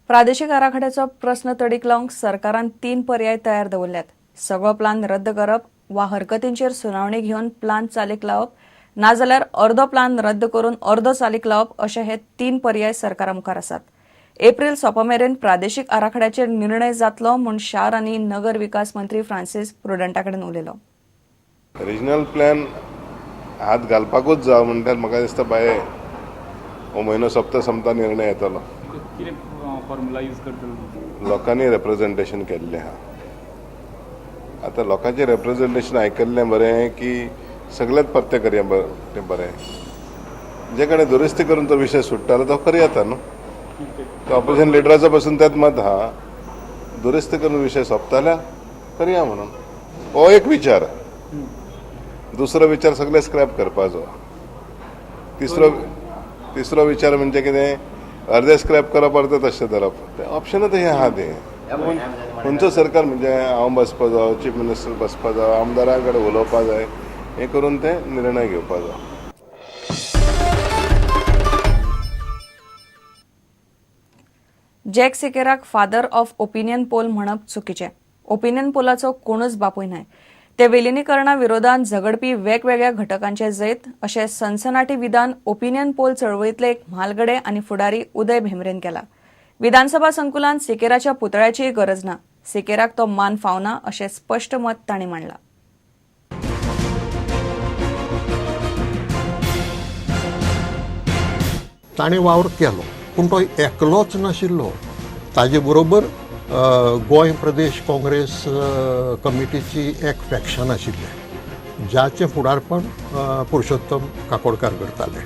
प्रादेशिक आराखड्याचो प्रश्न तडीक लावंक सरकारान 3 पर्याय तयार दवरल्यात. सगळो प्लान रद्द करप वा हरकतींचेर सुनावणी घेवन प्लान चालीक लावप, नाजाल्यार अर्दो प्लान रद्द करून अर्दो चालीक लावप अशे हे 3 पर्याय सरकारा मुखार आसात. एप्रिल सोंपमेरेन प्रादेशीक आराखड्याचेर निर्णय जातलो म्हूण शार आनी नगर विकास मंत्री फ्रांसीस प्रुडंटा कडेन उलयलो. रिजनल प्लॅन हात घालपाकूच जाय म्हणटात. म्हाका दिसता बाय हो म्हयनो सोंपता निर्णय येतलो. फॉर्म्युला यूज करतलो. लोकांनी रिप्रेझेंटेशन केल्लें आहा. आतां लोकांचें रिप्रेझेंटेशन आयकल्लें बरें की सगळेच परते करया तें बरें. जे कडेन दुरुस्ती करून तो विशय सुट्टालो तो करयाता न्हू. तो ऑपोजिशन लिडराचो पासून तेच मत आहा दुरुस्ती करून विशय सोंपताल्या करया म्हणून. हो एक विचार. दुसरो विचार सगळे स्क्रॅप करपाचो. तिसरो विचार म्हणजे कितें अर्धे स्क्रॅप करप अर्धे तशें धरप. ते ऑप्शनच हे आहा ते. खंयचो सरकार म्हणजे हांव बसपा जाय, चीफ मिनिस्टर बसपा जाय, आमदारां कडेन उलोवपा जाय, हे करून ते निर्णय घेवपा जाय. जॅक सिकेराक फादर ऑफ ओपिनियन पोल म्हणप चुकीचें. ओपिनियन पोलाचो कोणूच बापूय न्हय. ते विलिनीकरणा विरोधात झगडपी वेगवेगळ्या घटकांचे जैत अशें सनसनाटी विधान ओपिनियन पोल चळवळींतले एक म्हालगडे आनी फुडारी उदय भेंब्रेन केला. विधानसभा संकुलांत सिकेराच्या पुतळ्याचीय गरज ना. सिकेराक तो मान फावना अशें स्पश्ट मत तांणी मांडलां. ताणें वावर केलो पूण तो एकलोच नाशिल्लो. ताजे बरोबर गोंय प्रदेश काँग्रेस कमिटीची एक फॅक्शन आशिल्लें ज्याचें फुडारपण पुरुषोत्तम काकोडकार करताले.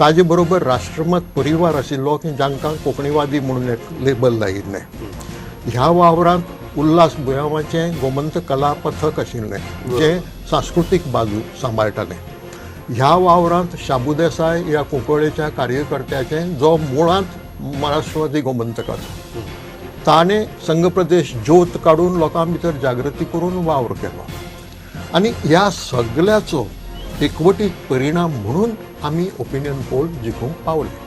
ताजे बरोबर राष्ट्रमत परिवार आशिल्लो की जांकां कोंकणीवादी म्हणून एक लेबल लायिल्लें. ह्या वावरांत उल्हास बुयामाचें गोमंत कला पथक आशिल्लें जें सांस्कृतीक बाजू सांबाळटालें. ह्या वावरांत शाबू देसाय ह्या कुंकळेच्या कार्यकर्त्याचें जो मुळांत महाराष्ट्रवादी गोमंतकाचो. ताणें संघ प्रदेश ज्योत काडून लोकां भितर जागृती करून वावर केलो. आनी ह्या सगळ्याचो एकवटीत परिणाम म्हणून आमी ओपिनियन पोल जिखूंक पावले.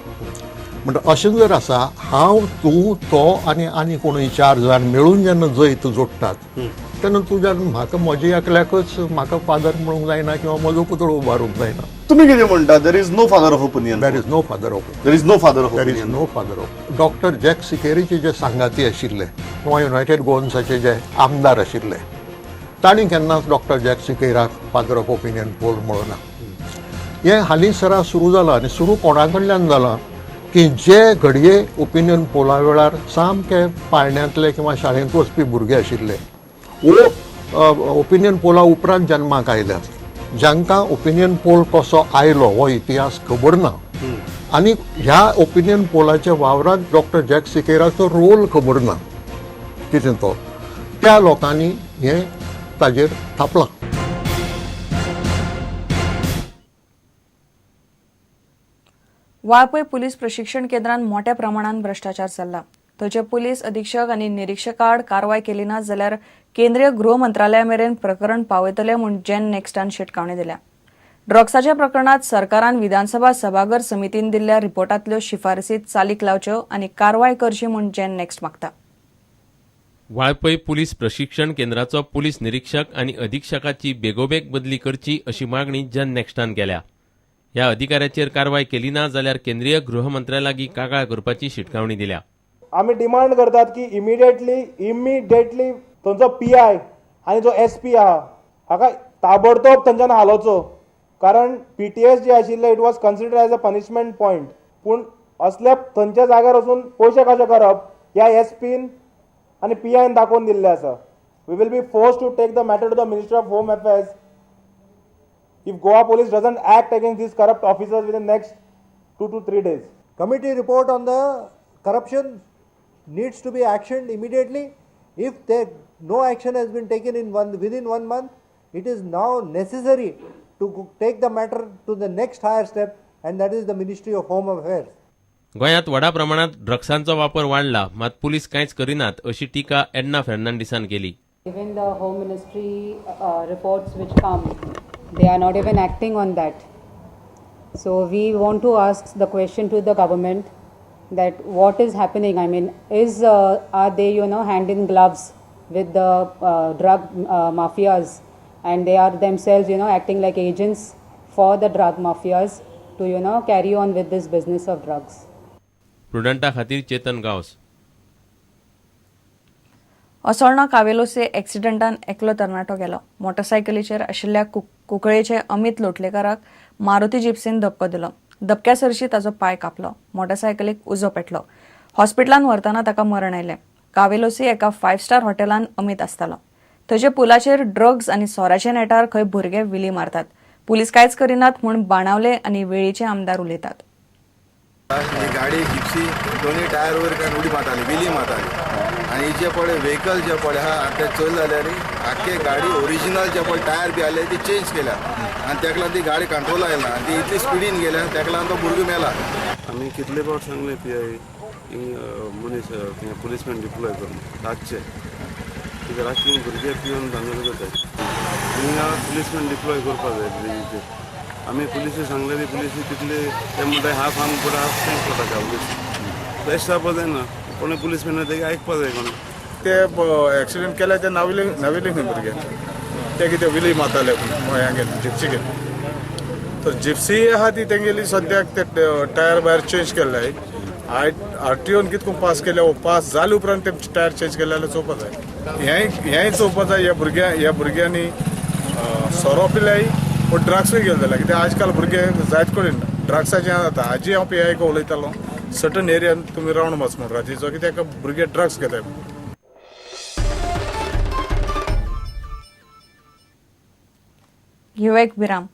म्हणटा अशें जर आसा हांव तूं तो आनी कोणूय 4 जाण मेळून जेन्ना जैत जोडटात तेन्ना तुज्यान म्हाका म्हज्या एकल्याकच म्हाका फादर म्हणूंक जायना किंवा म्हजो पुतळो उबारूंक जायना. तुम्ही कितें म्हणटा? There is no father of opinion. There is no father of there is no father of there is no father of. Doctor Jack सिकेरीचे जे सांगाती आशिल्ले किंवा युनायटेड गोवन्साचे जे आमदार आशिल्ले तांणी केन्नाच डॉक्टर जॅक सिकेराक फादर ऑफ ओपिनियन पोल म्हणना. हें हालींसरा सुरू जालां आनी सुरू कोणा कडल्यान जालां की जे घडये ओपिनियन पोला वेळार सामके पाळण्यांतले किंवा शाळेंत वचपी भुरगे आशिल्ले वो ओपिनियन पोला उपरांत जन्माक आयल्यात. जांकां ओपिनियन पोल कसो आयलो हो इतिहास खबर ना आनी ह्या ओपिनियन पोलाच्या वावरांत डॉक्टर जॅक सिकेराचो रोल खबर ना कितें तो. त्या लोकांनी हें ताजेर थापलां. वाळपय पुलीस प्रशिक्षण केंद्रांत मोठ्या प्रमाणात भ्रष्टाचार चल्ला. थंयचे पुलीस अधीक्षक आनी निरीक्षका आड कारवाय केली ना जाल्यार केंद्रीय गृह मंत्रालया मेरेन प्रकरण पावयतले म्हूण जॅन नॅक्स्टान शिटकावणी दिल्या. ड्रग्साच्या प्रकरणात सरकारान विधानसभा सभाघर समितीन दिल्ल्या रिपोर्टांतल्यो शिफारसी चालीक लावच्यो आनी कारवाय करची म्हूण जॅन नॅक्स्ट मागता. वाळपय पुलीस प्रशिक्षण केंद्राचो पुलीस निरीक्षक आनी अधीक्षकाची बेगोबेग बदली करची अशी मागणी जन नॅक्स्टान केल्या. ह्या अधिकाऱ्याचेर कारवाय केली ना जाल्यार केंद्रीय गृह मंत्र्यालागी कागाळ करपाची शिटकावणी दिल्या. आम्ही डिमांड करतात की इमिडिएटली थंयचो PI आनी जो SP आहा हाका ताबडतोब थंयच्यान हालोवचो. कारण PTS जे आशिल्ले it was considered as a punishment point. पूण असल्या थंयच्या जाग्यार वचून पयशे कशे करप ह्या SPन आनी PIन दाखोवन दिल्ले आसा. We will be forced to take the matter to the ministry of home affairs if Goa police doesn't act against these corrupt officers within the next 2 to 3 days. Committee report on the corruption needs to be actioned immediately. If no action has been taken within 1 month, it is now necessary to take the matter to the next higher step, and that is the Ministry of Home Affairs. गोंयांत व्हडा प्रमाणात ड्रग्सांचो वापर वाडला मात police कांयच करिनात अशी टिका एन्ना फेर्नांडिसान केली. Even the Home Ministry reports which come, they are not even acting on that. So we want to ask the question to the government that what is happening. I mean, are they, hand in gloves with the drug mafias, and they are themselves, acting like agents for the drug mafias to, carry on with this business of drugs. प्रुडंटा खातीर चेतन गांवस. असोळणा कावेलोसे एक्सिडंटान एकलो तरणाटो गेलो. मोटरसायकलीचेर आशिल्ल्या कुंकळेचे अमित लोटलेकाराक मारुती जिप्सीन धपको दिलो. धपक्या सरशी ताचो पाय कापलो. मोटरसायकलीक उजो पेटलो. हॉस्पिटलांत व्हरतना ताका मरण आयलें. कावेलोसी एका 5 स्टार हॉटेलांत अमित आसतालो. थंयचे पुलाचेर ड्रग्स आनी सोऱ्याचे नेटार खंय भुरगे विली मारतात. पुलीस कांयच करिनात म्हूण बाणावले आनी वेळीचे आमदार उलयतात. ही गाडी जिप्सी दोन्ही टायर वयर काय उडी मारताली, विली मारताली. आणि जे पळय व्हेकल जे पळय हा ते चल जाल्यार आख्खे गाडी ओरिजिनल जे पळय टायर बी आसले ती चेंज केल्या आणि तेका लागून ती गाडी कंट्रोल आयना आनी ती इतली स्पिडीन गेल्या तेका लागून तो भुरगो मेला. आमी कितले फावट सांगले मनीस पुलीसमॅन डिप्लॉय करून रातचे कित्याक रातचे भुरगे पिवन भांगर करतात. हिंगा पुलीसमॅन डिप्लॉय करपाक जाय. आमी पुलिसी सांगले ती पुलिसी तितले ते म्हणटा हाफ आम पुढे हाफ चेंज करता पुलीस बेस्ट जावपा जायना. कोणी पुलीसमॅन तेगे आयकपा जाय. कोणी ते एक्सिडेंट केले ते नाविलीं भुरगे ते कितें विली मारताले हें जिप्सी घेवन. तर जिप्सी आहा ती तेंगेली सद्याक ते टायर भायर चेंज केल्ले. RTOन कितको पास केले पास जाले उपरांत ते टायर चेंज केले जाल्यार चोवपा जाय. हेंय चोवपा जाय. ह्या भुरग्यांनी सोरो पिल्याय पूण ड्रग्सूय घेवन जाल्यार कित्याक आजकाल भुरगे जायत कडेन ड्रग्साचें जाता. हाजी हांव PI उलयतालो सर्टन एरियान तुमी रावंड वच म्हूण रातीचो कित्याक भुरगे ड्रग्स घेतात. घेऊ एक विराम.